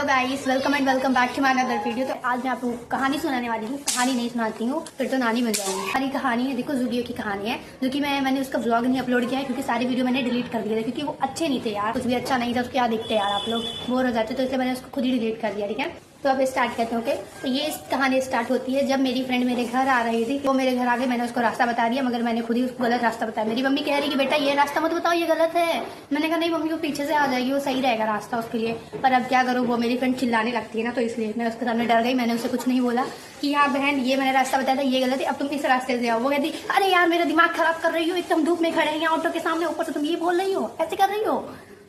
Guys, welcome and welcome back to my another video. तो आज मैं आपको कहानी सुनाने वाली हूँ। कहानी नहीं सुनाती हूँ फिर तो नानी बन जाऊंगी। सारी कहानी है, देखो ज़ूडियो की कहानी है, जो कि मैंने उसका व्लॉग नहीं अपलोड किया है क्योंकि सारी वीडियो मैंने डिलीट कर दिया था, क्योंकि वो अच्छे नहीं थे यार, कुछ भी अच्छा नहीं था। उसको क्या देखते यार, आप लोग बोर हो जाते, तो इसलिए मैंने उसको खुद ही डिलीट कर दिया। ठीक है, तो अब स्टार्ट करते हैं। ओके, तो ये कहानी स्टार्ट होती है जब मेरी फ्रेंड मेरे घर आ रही थी। वो मेरे घर आगे, मैंने उसको रास्ता बता दिया, मगर मैंने खुद ही उसको गलत रास्ता बताया। मेरी मम्मी कह रही कि बेटा ये रास्ता मत बताओ, ये गलत है। मैंने कहा नहीं मम्मी, वो पीछे से आ जाएगी, वो सही रहेगा रास्ता उसके लिए। पर अब क्या करूँ, वो मेरी फ्रेंड चिल्लाने लगती है ना, तो इसलिए मैं उसके सामने डर गई। मैंने उससे कुछ नहीं बोला कि हाँ बहन, ये मैंने रास्ता बताया था, ये गलत है, अब तुम इस रास्ते से आओ। वो कहती अरे यार मेरा दिमाग खराब कर रही हो, एकदम धूप में खड़े हैं यहाँ ऑटो के सामने, ऊपर से तुम ये बोल रही हो, ऐसे कर रही हो।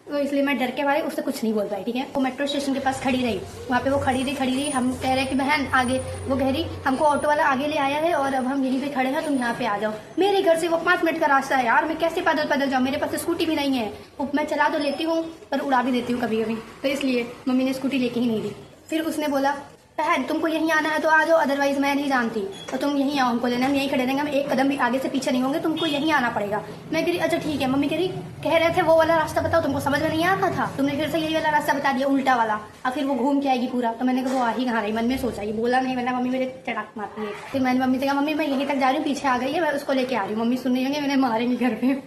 तो इसलिए मैं डर के मारे उससे कुछ नहीं बोल पाई। ठीक है, वो मेट्रो स्टेशन के पास खड़ी रही, वहाँ पे वो खड़ी रही। हम कह रहे हैं कि बहन आगे, वो कह रही हमको ऑटो वाला आगे ले आया है और अब हम यहीं पे खड़े हैं, तुम यहाँ पे आ जाओ। मेरे घर से वो 5 मिनट का रास्ता है यार, मैं कैसे पैदल जाऊँ, मेरे पास स्कूटी भी नहीं है। मैं चला तो लेती हूँ पर उड़ा भी देती हूँ कभी कभी, तो इसलिए मम्मी ने स्कूटी लेके ही नहीं दी। फिर उसने बोला बहन तुमको यहीं आना है तो आ जाओ, अदरवाइज मैं नहीं जानती, और तुम यहीं आओ, हमको लेना, हम यहीं खड़े रहेंगे, हम एक कदम भी आगे से पीछे नहीं होंगे, तुमको यहीं आना पड़ेगा। मैं कह रही अच्छा ठीक है। मम्मी कह रहे थे वो वाला रास्ता बताओ, तुमको समझ में नहीं आता था, तुमने फिर से यही वाला रास्ता बता दिया, उल्टा वाला, और फिर वो घूम के आएगी पूरा। तो मैंने कहा वो आ ही कहाँ रही, मन में सोचा, ये बोला नहीं, वरना मम्मी मेरे चटाक मारती है। फिर मैंने मम्मी से कहा मम्मी मैं यहीं तक जा रही हूँ, पीछे आ गई है, मैं उसको लेके आ रही हूँ। मम्मी सुन रही होंगे, मैंने मारेंगी घर पे।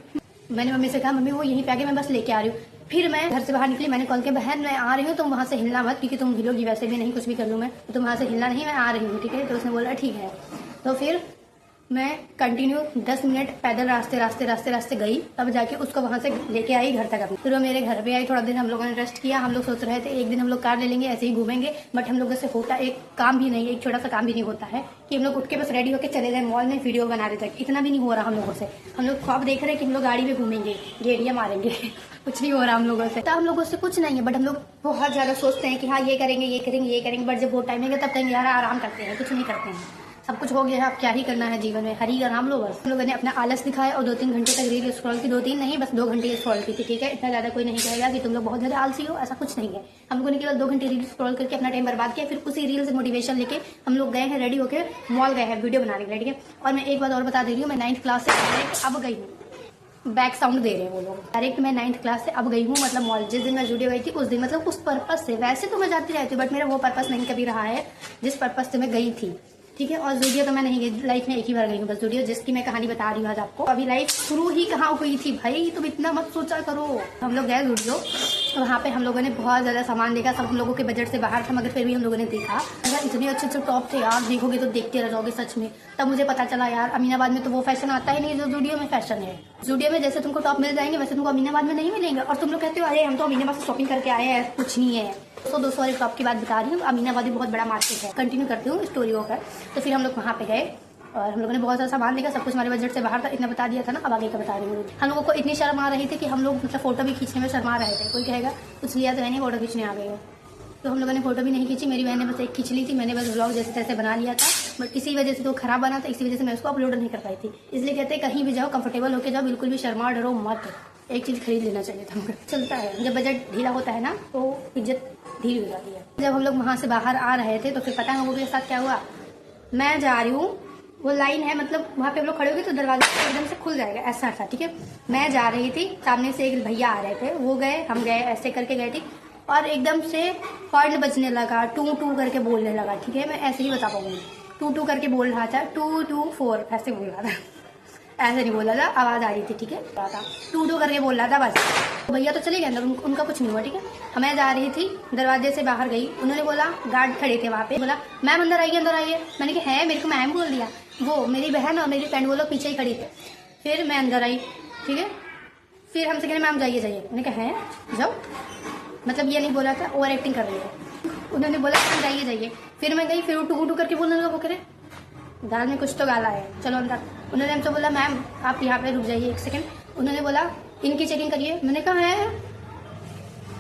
मैंने मम्मी से कहा मम्मी वो यहीं पे आके, मैं बस लेके आ रही हूँ। फिर मैं घर से बाहर निकली, मैंने कॉल किया बहन मैं आ रही हूँ, तुम वहाँ से हिलना मत, क्योंकि तुम हिलोगी वैसे भी नहीं, कुछ भी कर लूँ मैं, तुम वहाँ से हिलना नहीं, मैं आ रही हूँ। ठीक है, तो उसने बोला ठीक है। तो फिर मैं कंटिन्यू 10 मिनट पैदल रास्ते गई, तब जाके उसको वहाँ से लेके आई घर तक अपनी। फिर वो मेरे घर पे आई, थोड़ा दिन हम लोगों ने रेस्ट किया। हम लोग सोच रहे थे एक दिन हम लोग कार ले लेंगे, ऐसे ही घूमेंगे, बट हम लोगों से होता एक काम भी नहीं है, एक छोटा सा काम भी नहीं होता है कि हम लोग उठ के बस रेडी होकर चले जाए मॉल में वीडियो बना रहे थे। इतना भी नहीं हो रहा हम लोगों से। हम लोग ख्वाब देख रहे हैं कि हम लोग गाड़ी में घूमेंगे, गेड़ियाँ मारेंगे। कुछ नहीं हो रहा हम लोगों से, तो हम लोगों से कुछ नहीं है, बट हम लोग बहुत ज्यादा सोचते हैं कि हाँ ये करेंगे, बट जब वो टाइम है तब कहेंगे यार आराम करते हैं, कुछ नहीं करते हैं। सब कुछ हो गया है, अब क्या ही करना है जीवन में, हरी आराम लो बस। हम लोगों ने अपना आलस दिखाया और 2-3 घंटे तक रील स्क्रॉल की, 2-3 नहीं बस 2 घंटे स्क्रॉल की थी। ठीक है, इतना ज़्यादा कोई नहीं कहेगा कि तुम लोग बहुत ज़्यादा आलसी हो, ऐसा कुछ नहीं है। हम लोगों ने केवल 2 घंटे रील स्क्रॉल करके अपना टाइम बर्बाद किया। फिर उसी रील से मोटिवेशन लेके हम लोग गए हैं, रेडी होकर मॉल गए हैं वीडियो बनाने के लिए। ठीक है, और मैं एक बात और बता दे रही हूँ, मैं 9th क्लास से अब गई हूँ। बैक साउंड दे रहे हैं वो लोग। डायरेक्ट मैं 9th क्लास से अब गई हूँ, मतलब मॉल। जिस दिन मैं वीडियो गई थी उस दिन, मतलब उस पर्पस से, वैसे तो मैं जाती रहती हूँ बट मेरा वो पर्पस नहीं कभी रहा है जिस पर्पस से मैं गई थी। ठीक है, और ज़ूडियो तो मैं नहीं गई, लाइफ में एक ही बार गई हूँ बस ज़ूडियो, जिसकी मैं कहानी बता रही हूँ आज आपको। अभी लाइफ शुरू ही कहाँ हुई थी भाई, तुम इतना मत सोचा करो। हम लोग गए ज़ूडियो, तो वहाँ पे हम लोगों ने बहुत ज़्यादा सामान देखा, सब हम लोगों के बजट से बाहर था, मगर फिर भी हम लोगों ने देखा। अगर इतने अच्छे टॉप थे यार, देखोगे तो देखते रह जाओगे सच में। तब मुझे पता चला यार अमीनाबाद में तो वो फैशन आता ही नहीं जो ज़ूडियो में फैशन है। ज़ूडियो में जैसे तुमको टॉप मिल जाएंगे वैसे तुमको अमीनाबाद में नहीं मिलेंगे, और तुम लोग कहते हो अरे हम तो अमीनाबाद से शॉपिंग करके आए हैं, कुछ नहीं है। 200 वाले टॉप की बात बता रही हूँ। अमीनाबाद भी बहुत बड़ा मार्केट है। कंटिन्यू करती हूँ स्टोरी होकर। तो फिर हम लोग वहाँ पे गए और हम लोगों ने बहुत सारा सामान देखा, सब कुछ हमारे बजट से बाहर था, इतना बता दिया था ना, अब आगे का बता रही हूँ। हम लोगों को इतनी शर्म आ रही थी कि हम लोग मतलब फोटो भी खींचने में शर्मा रहे थे। कोई कहेगा कुछ लिया तो है नहीं, फोटो खींचने आ गए हो। तो हम लोगों ने फोटो भी नहीं खींची, मेरी बहन ने बस एक खींच ली थी, मैंने बस व्लॉग जैसे तैसे बना लिया था, बट इसी वजह से तो खराब बना था, इसी वजह से मैं उसको अपलोड नहीं कर पाई थी। इसलिए कहते हैं कहीं भी जाओ कंफर्टेबल होकर जाओ, बिल्कुल भी शर्मा डरो मत। एक चीज़ खरीद लेना चाहिए था। चलता है जब बजट ढीला होता है ना तो इज्जत ढीली हो जाती है। जब हम लोग वहाँ से बाहर आ रहे थे तो फिर पता है हम लोगों के साथ क्या हुआ। मैं जा रही हूँ, वो लाइन है, मतलब वहाँ पे हम लोग खड़े हो गए तो दरवाजा एकदम से खुल जाएगा, ऐसा था। ठीक है, मैं जा रही थी, सामने से एक भैया आ रहे थे, वो गए, हम गए, ऐसे करके गए थी, और एकदम से हॉर्न बजने लगा, 2-2 करके बोलने लगा। ठीक है, मैं ऐसे ही बता पाऊंगी, 2-2 करके बोल रहा था, 2-2-4 ऐसे बोल रहा था, ऐसे नहीं बोला था, आवाज आ रही थी। ठीक है, 2-2 करके बोल रहा था बस। तो भैया तो चले गए अंदर, उनका कुछ नहीं हुआ। ठीक है, मैं जा रही थी, दरवाजे से बाहर गई, उन्होंने बोला, गार्ड खड़े थे वहाँ पे, बोला मैम अंदर आइए। मैंने कहा है, मेरे को मैम बोल दिया। वो मेरी बहन और मेरी फ्रेंड वो लोग पीछे ही खड़ी थे। फिर मैं अंदर आई। ठीक है, फिर हमसे कह रहे मैम जाइए। मैंने कहा है जाओ, मतलब ये नहीं बोला था, ओवर एक्टिंग कर रही है। उन्होंने बोला मैम जाइए। फिर मैं गई, फिर वो 2-2 करके बोलने लगा। वो कह रहे दाल में कुछ तो गाला है, चलो अंदर। उन्होंने हमसे बोला मैम आप यहाँ पे रुक जाइए 1 सेकंड। उन्होंने बोला इनकी चेकिंग करिए। मैंने कहा है,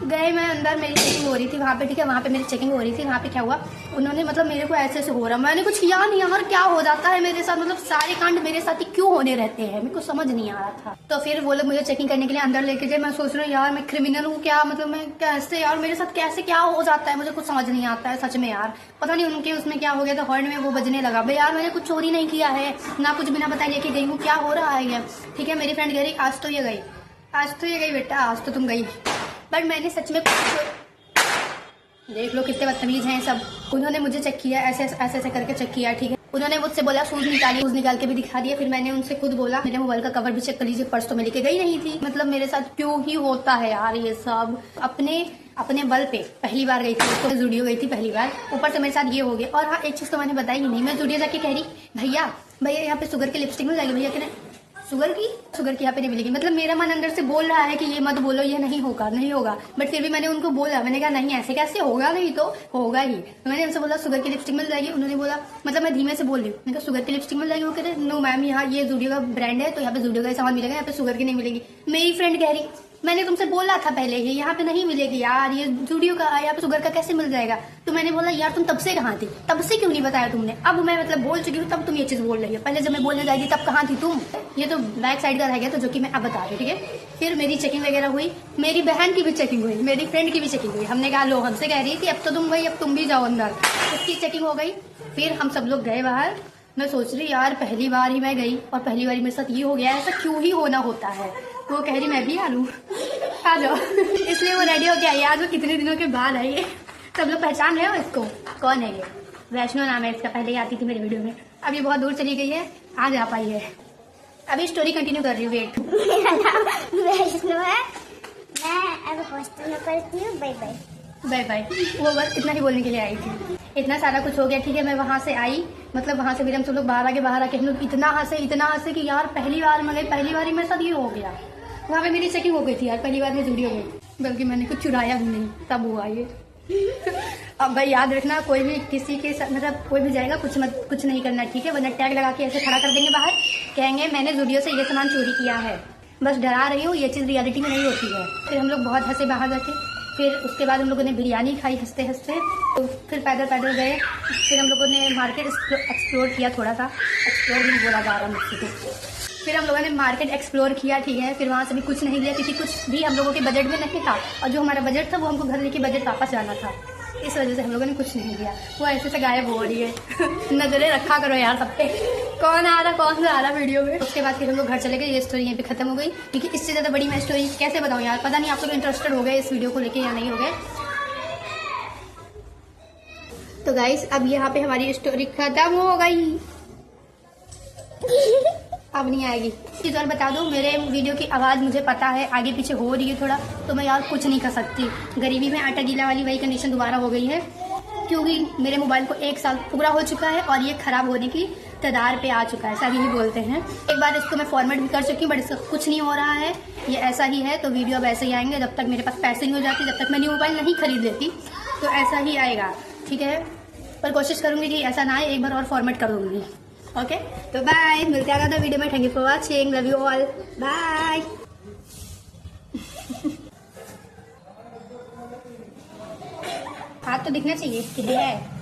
गए मैं अंदर, मेरी चेकिंग हो रही थी वहाँ पे। ठीक है, वहाँ पे मेरी चेकिंग हो रही थी। वहाँ पे क्या हुआ, उन्होंने मतलब मेरे को ऐसे हो रहा, मैंने कुछ किया नहीं यार, क्या हो जाता है मेरे साथ, मतलब सारे कांड मेरे साथ ही क्यों होने रहते हैं, मेरे को समझ नहीं आ रहा था। तो फिर वो लोग मुझे चेकिंग करने के लिए अंदर लेके गए। मैं सोच रही हूँ यार मैं क्रिमिनल हूँ क्या, मतलब मैं कैसे यार, मेरे साथ कैसे क्या हो जाता है, मुझे कुछ समझ नहीं आता है सच में यार। पता नहीं उनके उसमें क्या हो गया था, हॉर्न में वो बजने लगा। भाई यार मैंने कुछ चोरी नहीं किया है ना, कुछ बिना बताए लेके गई हूँ, क्या हो रहा है ये। ठीक है, मेरी फ्रेंड कह रही आज तो ये गई बेटा, आज तो तुम गई, बट मैंने सच में देख लो कितने बदतमीज हैं सब। उन्होंने मुझे चेक किया, ऐसे ऐसे करके चेक किया, ठीक है। उन्होंने मुझसे बोला शूज निकाल के भी दिखा दिया। फिर मैंने उनसे खुद बोला मेरे मोबाइल का कवर भी चेक कर लीजिए, पर्स तो मैं लेके गई नहीं थी। मतलब मेरे साथ क्यों ही होता है यार ये सब। अपने बल पे पहली बार गई थी, तो जूडियो गई थी पहली बार, ऊपर से मेरे साथ ये हो गया। और हाँ, एक चीज तो मैंने बताई ही नहीं। मैं जूडियो जाके कह रही भैया यहाँ पे शुगर की लिपस्टिक मिल जाएगी। भैया कह शुगर की यहाँ पे नहीं मिलेगी। मतलब मेरा मन अंदर से बोल रहा है कि ये मत बोलो, ये नहीं होगा, बट फिर भी मैंने उनको बोला। मैंने कहा नहीं ऐसे कैसे होगा, नहीं तो होगा ही। तो मैंने उनसे बोला शुगर की लिपस्टिक मिल जाएगी। उन्होंने बोला, मतलब मैं धीमे से बोल रही हूँ, मैंने कहा शुगर की लिपस्टिक मिल जाएगी। वो कहते नो मैम, यहाँ ये जूडियो का ब्रांड है तो यहाँ पे जूडियो का सामान मिलेगा, यहाँ पे शुगर की नहीं मिलेगी। मेरी फ्रेंड कह रही मैंने तुमसे बोला था पहले ही यहाँ पे नहीं मिलेगी यार, ये जूडियो का यहाँ पे शुगर का कैसे मिल जाएगा। तो मैंने बोला यार तुम तब से कहाँ थी, तब से क्यों नहीं बताया तुमने। अब मैं मतलब बोल चुकी हूँ तब तुम ये चीज बोल रही हो, पहले जब मैं बोलने जाएगी तब कहाँ थी तुम। ये तो बैक साइड का रह गया, तो जो कि मैं अब बता रही हूँ, ठीक है। फिर मेरी चेकिंग वगैरह हुई, मेरी बहन की भी चेकिंग हुई, मेरी फ्रेंड की भी चेकिंग हुई। हमने कहा लो, हमसे कह रही थी अब तो तुम गई, अब तुम भी जाओ अंदर। उसकी चेकिंग हो गई, फिर हम सब लोग गए बाहर। मैं सोच रही यार पहली बार ही मैं गई और पहली बार मेरे साथ ये हो गया, ऐसा क्यों ही होना होता है। वो कह रही मैं भी आ लूं, आ जाओ। इसलिए वो रेडी होके आई। आज वो कितने दिनों के बाद आई है। सब लोग पहचान रहे हो इसको, कौन है ये? वैष्णो नाम है इसका, पहले ही आती थी मेरे वीडियो में। अब ये बहुत दूर चली गई है, आज आ पाई है। अभी स्टोरी कंटिन्यू कर रही हूँ, वेट। मेरा नाम वैष्णो है, मैं अब हॉस्टल में पढ़ती हूँ। Bye bye bye bye. वो बस इतना ही बोलने के लिए आई थी। इतना सारा कुछ हो गया, ठीक है। मैं वहां से आई, मतलब वहां से फिर हम सब लोग बाहर आके हम लोग इतना हंसे कि यार पहली बार मैं गई, पहली बार ही मेरे साथ ये हो गया। वहाँ पे मेरी चेकिंग हो गई थी यार, पहली बार में जूडियो गई, बल्कि मैंने कुछ चुराया भी नहीं, तब हुआ ये। अब भाई याद रखना, कोई भी किसी के साथ मतलब कोई भी जाएगा कुछ नहीं करना, ठीक है। वरना टैग लगा के ऐसे खड़ा कर देंगे बाहर, कहेंगे मैंने जूडियो से ये सामान चोरी किया है। बस डरा रही हूँ, ये चीज़ रियलिटी में नहीं होती है। फिर हम लोग बहुत हंसे बाहर जाके। फिर उसके बाद हम लोगों ने बिरयानी खाई हंसते हंसते। तो फिर पैदल गए। फिर हम लोगों ने मार्केट एक्सप्लोर किया, थोड़ा सा एक्सप्लोर भी बोला जा रहा मुझसे तो। फिर हम लोगों ने मार्केट एक्सप्लोर किया, ठीक है। फिर वहाँ से भी कुछ नहीं लिया क्योंकि कुछ भी हम लोगों के बजट में नहीं था, और जो हमारा बजट था वो हमको घर लेके बजट वापस जाना था। इस वजह से हम लोगों ने कुछ नहीं लिया। वो ऐसे से गायब हो रही है। नजरें रखा करो यार सब पे, कौन आ रहा वीडियो में। उसके बाद फिर हम लोग घर चले गए। ये स्टोरी यहीं पे खत्म हो गई, क्योंकि इससे ज्यादा बड़ी मैं स्टोरी कैसे बताऊँ यार। पता नहीं आप लोग इंटरेस्टेड हो गए इस वीडियो को लेके या नहीं हो गए। तो गाइस अब यहाँ पे हमारी स्टोरी खत्म हो गई। अब नहीं आएगी। चीज और बता दो, मेरे वीडियो की आवाज़ मुझे पता है आगे पीछे हो रही है थोड़ा, तो मैं यार कुछ नहीं कर सकती। गरीबी में आटा गीला वाली वही कंडीशन दोबारा हो गई है, क्योंकि मेरे मोबाइल को 1 साल पूरा हो चुका है और ये खराब होने की कगार पे आ चुका है, ऐसा ही बोलते हैं। एक बार इसको मैं फॉर्मेट भी कर चुकी हूँ, बट इसका कुछ नहीं हो रहा है, ये ऐसा ही है। तो वीडियो अब ऐसे ही आएंगे, जब तक मेरे पास पैसे नहीं हो जाते, जब तक मैं न्यू मोबाइल नहीं खरीद लेती, तो ऐसा ही आएगा, ठीक है। पर कोशिश करूंगी कि ऐसा ना आए, एक बार और फॉर्मेट कर दूंगी। ओके, तो बाय, मिलते हैं अगले वीडियो में। Thank you for watching, love you all, bye. हाथ तो दिखना चाहिए कि है।